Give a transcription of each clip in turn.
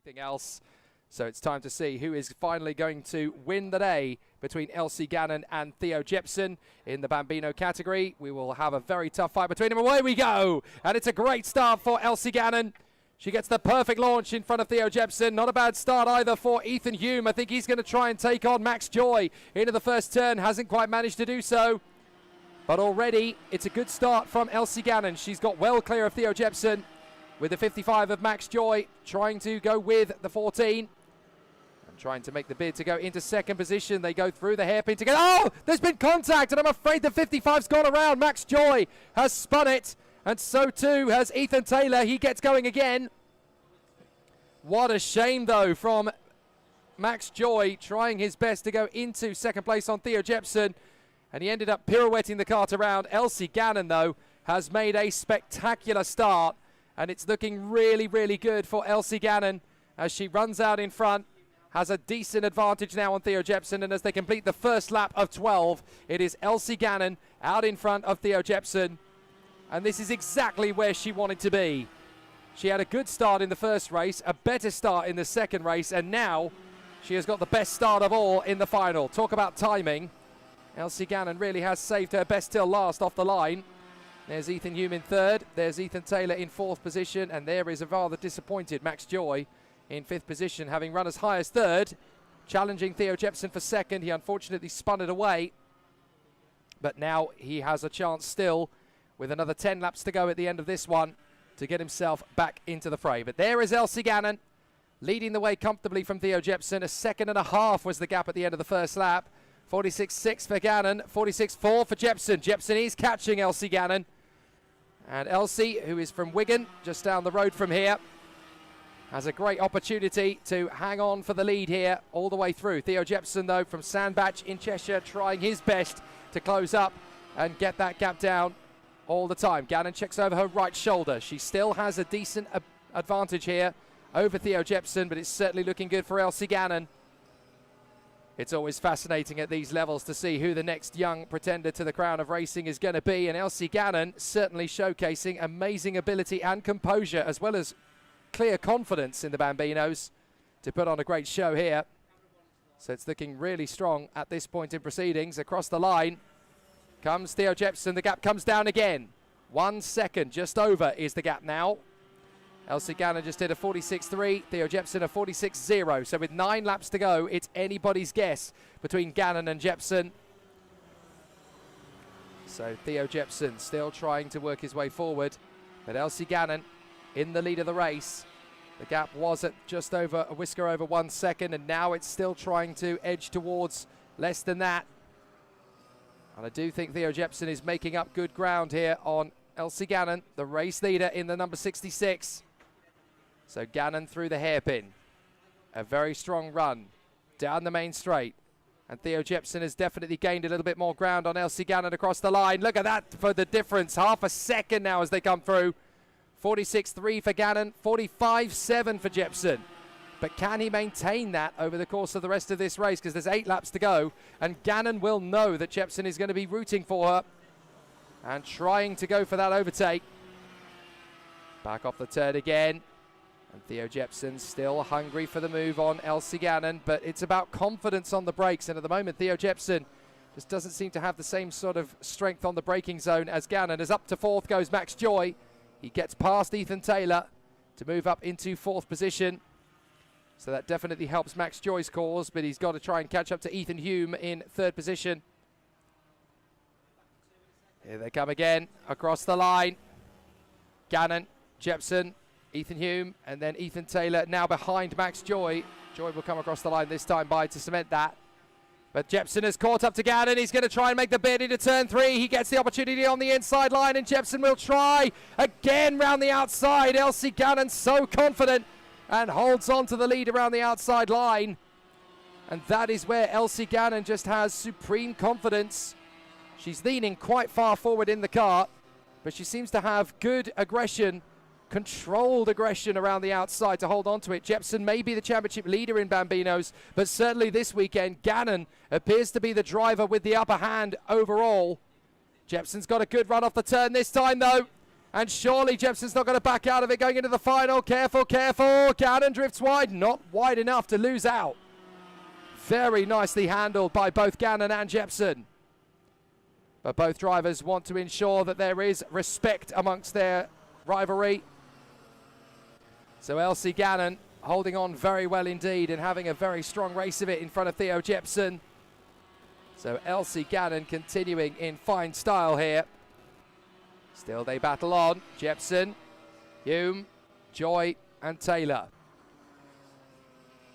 everything else. So it's time to see who is finally going to win the day between Elsie Gannon and Theo Jepson in the Bambino category. We will have a very tough fight between them. Away we go! And it's a great start for Elsie Gannon. She gets the perfect launch in front of Theo Jepson. Not a bad start either for Ethan Hume. I think he's going to try and take on Max Joy into the first turn. Hasn't quite managed to do so. But already it's a good start from Elsie Gannon. She's got well clear of Theo Jepson with the 55 of Max Joy, trying to go with the 14. And trying to make the bid to go into second position. They go through the hairpin together. Oh, there's been contact, and I'm afraid the 55's gone around. Max Joy has spun it, and so too has Ethan Taylor. He gets going again. What a shame, though, from Max Joy, trying his best to go into second place on Theo Jepson, and he ended up pirouetting the cart around. Elsie Gannon, though, has made a spectacular start, and it's looking really, really good for Elsie Gannon as she runs out in front, has a decent advantage now on Theo Jepson, and as they complete the first lap of 12, it is Elsie Gannon out in front of Theo Jepson, and this is exactly where she wanted to be. She had a good start in the first race, a better start in the second race, and now she has got the best start of all in the final. Talk about timing. Elsie Gannon really has saved her best till last off the line. There's Ethan Hume in third, there's Ethan Taylor in fourth position, and there is a rather disappointed Max Joy in fifth position, having run as high as third, challenging Theo Jepson for second. He unfortunately spun it away, but now he has a chance still with another 10 laps to go at the end of this one to get himself back into the fray. But there is Elsie Gannon leading the way comfortably from Theo Jepson. A second and a half was the gap at the end of the first lap. 46.6 for Gannon, 46.4 for Jepson. Jepson is catching Elsie Gannon. And Elsie, who is from Wigan, just down the road from here, has a great opportunity to hang on for the lead here all the way through. Theo Jepson, though, from Sandbach in Cheshire, trying his best to close up and get that gap down all the time. Gannon checks over her right shoulder. She still has a decent advantage here over Theo Jepson, but it's certainly looking good for Elsie Gannon. It's always fascinating at these levels to see who the next young pretender to the crown of racing is going to be, and Elsie Gannon certainly showcasing amazing ability and composure, as well as clear confidence in the Bambinos to put on a great show here. So it's looking really strong at this point in proceedings. Across the line comes Theo Jepson. The gap comes down again. 1 second, just over, is the gap now. Elsie Gannon just did a 46.3, Theo Jepson a 46.0. So with 9 laps to go, it's anybody's guess between Gannon and Jepson. So Theo Jepson still trying to work his way forward, but Elsie Gannon in the lead of the race. The gap was at just over a whisker over 1 second, and now it's still trying to edge towards less than that. And I do think Theo Jepson is making up good ground here on Elsie Gannon, the race leader in the number 66. So Gannon through the hairpin. A very strong run down the main straight. And Theo Jepson has definitely gained a little bit more ground on Elsie Gannon across the line. Look at that for the difference. Half a second now as they come through. 46.3 for Gannon, 45.7 for Jepson. But can he maintain that over the course of the rest of this race? Because there's 8 laps to go, and Gannon will know that Jepson is going to be rooting for her and trying to go for that overtake. Back off the turn again. And Theo Jepson still hungry for the move on Elsie Gannon, but it's about confidence on the brakes, and at the moment Theo Jepson just doesn't seem to have the same sort of strength on the braking zone as Gannon. As up to fourth goes Max Joy. He gets past Ethan Taylor to move up into fourth position. So that definitely helps Max Joy's cause, but he's got to try and catch up to Ethan Hume in third position. Here they come again, across the line. Gannon, Jepson, Ethan Hume, and then Ethan Taylor now behind Max Joy. Joy will come across the line this time by to cement that. But Jepson has caught up to Gannon. He's going to try and make the bid into turn 3. He gets the opportunity on the inside line, and Jepson will try again round the outside. Elsie Gannon so confident and holds on to the lead around the outside line. And that is where Elsie Gannon just has supreme confidence. She's leaning quite far forward in the cart, but she seems to have good aggression, controlled aggression around the outside to hold on to it. Jepson may be the championship leader in Bambinos, but certainly this weekend, Gannon appears to be the driver with the upper hand overall. Jepson's got a good run off the turn this time, though. And surely Jepson's not going to back out of it going into the final. Careful, careful. Gannon drifts wide. Not wide enough to lose out. Very nicely handled by both Gannon and Jepson. But both drivers want to ensure that there is respect amongst their rivalry. So Elsie Gannon holding on very well indeed and having a very strong race of it in front of Theo Jepson. So Elsie Gannon continuing in fine style here. Still they battle on. Jepson, Hume, Joy and Taylor.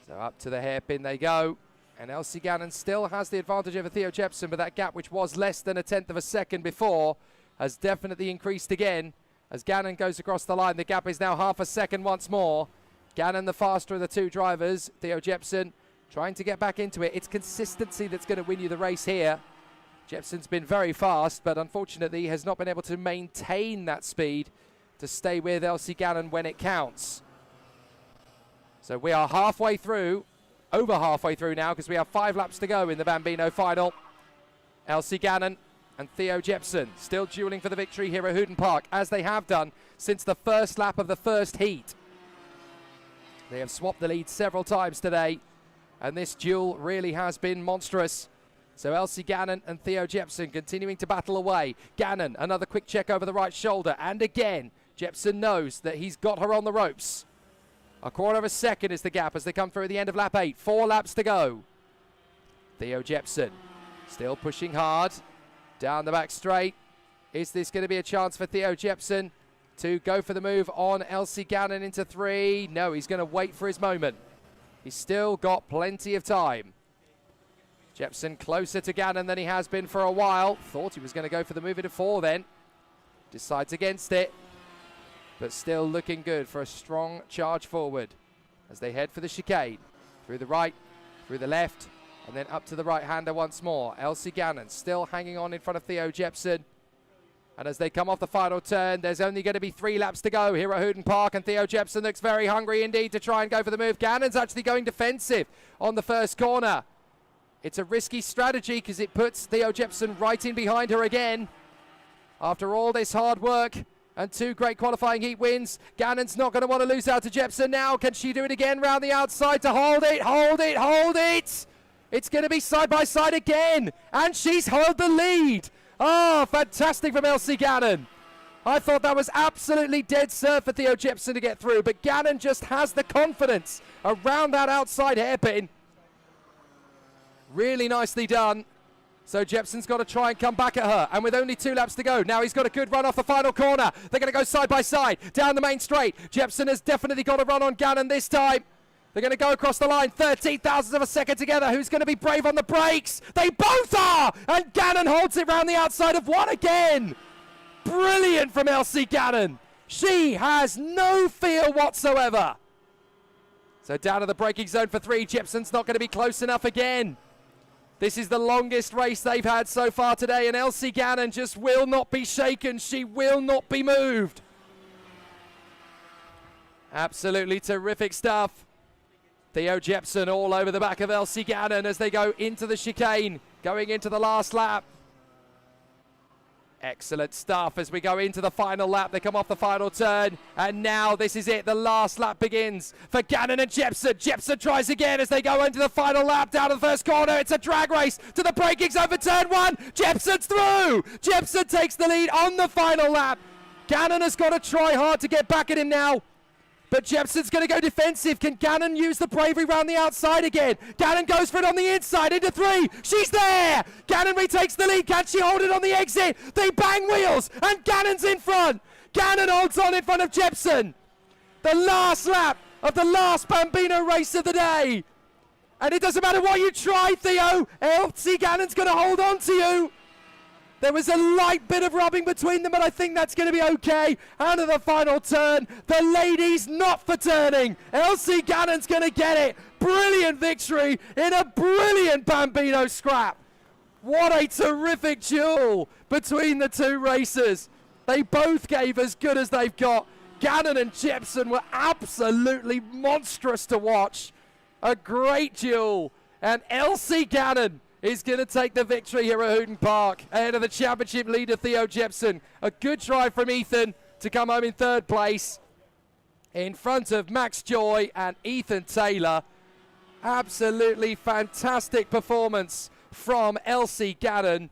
So up to the hairpin they go. And Elsie Gannon still has the advantage over Theo Jepson, but that gap, which was less than 1/10 of a second before, has definitely increased again. As Gannon goes across the line, the gap is now half a second once more. Gannon the faster of the two drivers. Theo Jepson trying to get back into it. It's consistency that's going to win you the race here. Jepson's been very fast, but unfortunately has not been able to maintain that speed to stay with Elsie Gannon when it counts. So we are halfway through, over halfway through now, because we have 5 laps to go in the Bambino final. Elsie Gannon and Theo Jepson still dueling for the victory here at Hooton Park, as they have done since the first lap of the first heat. They have swapped the lead several times today, and this duel really has been monstrous. So Elsie Gannon and Theo Jepson continuing to battle away. Gannon, another quick check over the right shoulder, and again, Jepson knows that he's got her on the ropes. 1/4 of a second is the gap as they come through at the end of lap 8. 4 laps to go. Theo Jepson still pushing hard down the back straight. Is this going to be a chance for Theo Jepson to go for the move on Elsie Gannon into 3? No, he's going to wait for his moment. He's still got plenty of time. Jepson closer to Gannon than he has been for a while. Thought he was going to go for the move into 4 then. Decides against it. But still looking good for a strong charge forward as they head for the chicane. Through the right, through the left, and then up to the right-hander once more. Elsie Gannon still hanging on in front of Theo Jepson. And as they come off the final turn, there's only going to be 3 laps to go here at Hooton Park, and Theo Jepson looks very hungry indeed to try and go for the move. Gannon's actually going defensive on the first corner. It's a risky strategy because it puts Theo Jepson right in behind her again. After all this hard work and 2 great qualifying heat wins, Gannon's not going to want to lose out to Jepson now. Can she do it again round the outside to hold it, hold it, hold it? It's going to be side by side again, and she's held the lead. Oh, fantastic from Elsie Gannon. I thought that was absolutely dead cert for Theo Jepson to get through, but Gannon just has the confidence around that outside hairpin. Really nicely done. So Jepson's got to try and come back at her, and with only 2 laps to go, now he's got a good run off the final corner. They're going to go side by side down the main straight. Jepson has definitely got a run on Gannon this time. They're going to go across the line, 13,000ths of a second together. Who's going to be brave on the brakes? They both are! And Gannon holds it round the outside of 1 again. Brilliant from Elsie Gannon. She has no fear whatsoever. So down to the braking zone for 3. Jepson's not going to be close enough again. This is the longest race they've had so far today, and Elsie Gannon just will not be shaken. She will not be moved. Absolutely terrific stuff. Theo Jepson all over the back of Elsie Gannon as they go into the chicane, going into the last lap. Excellent stuff as we go into the final lap. They come off the final turn, and now this is it. The last lap begins for Gannon and Jepson. Jepson tries again as they go into the final lap down to the first corner. It's a drag race to the braking zone for turn 1. Jepson's through. Jepson takes the lead on the final lap. Gannon has got to try hard to get back at him now. But Jepson's going to go defensive. Can Gannon use the bravery round the outside again? Gannon goes for it on the inside into 3. She's there. Gannon retakes the lead. Can she hold it on the exit? They bang wheels and Gannon's in front. Gannon holds on in front of Jepson. The last lap of the last Bambino race of the day. And it doesn't matter what you try, Theo. Elsie Gannon's going to hold on to you. There was a light bit of rubbing between them, but I think that's going to be okay. Out of the final turn, the ladies not for turning. Elsie Gannon's going to get it. Brilliant victory in a brilliant Bambino scrap. What a terrific duel between the 2 racers. They both gave as good as they've got. Gannon and Jepson were absolutely monstrous to watch. A great duel. And Elsie Gannon is going to take the victory here at Hooton Park ahead of the championship leader Theo Jepson. A good drive from Ethan, to come home in third place in front of Max Joy and Ethan Taylor. Absolutely fantastic performance from Elsie Gannon.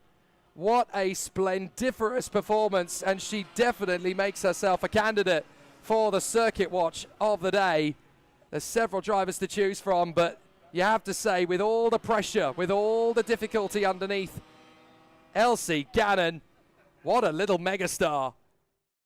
What a splendiferous performance, and she definitely makes herself a candidate for the Circuit Watch of the day. There's several drivers to choose from, but you have to say, with all the pressure, with all the difficulty underneath, Elsie Gannon, what a little megastar.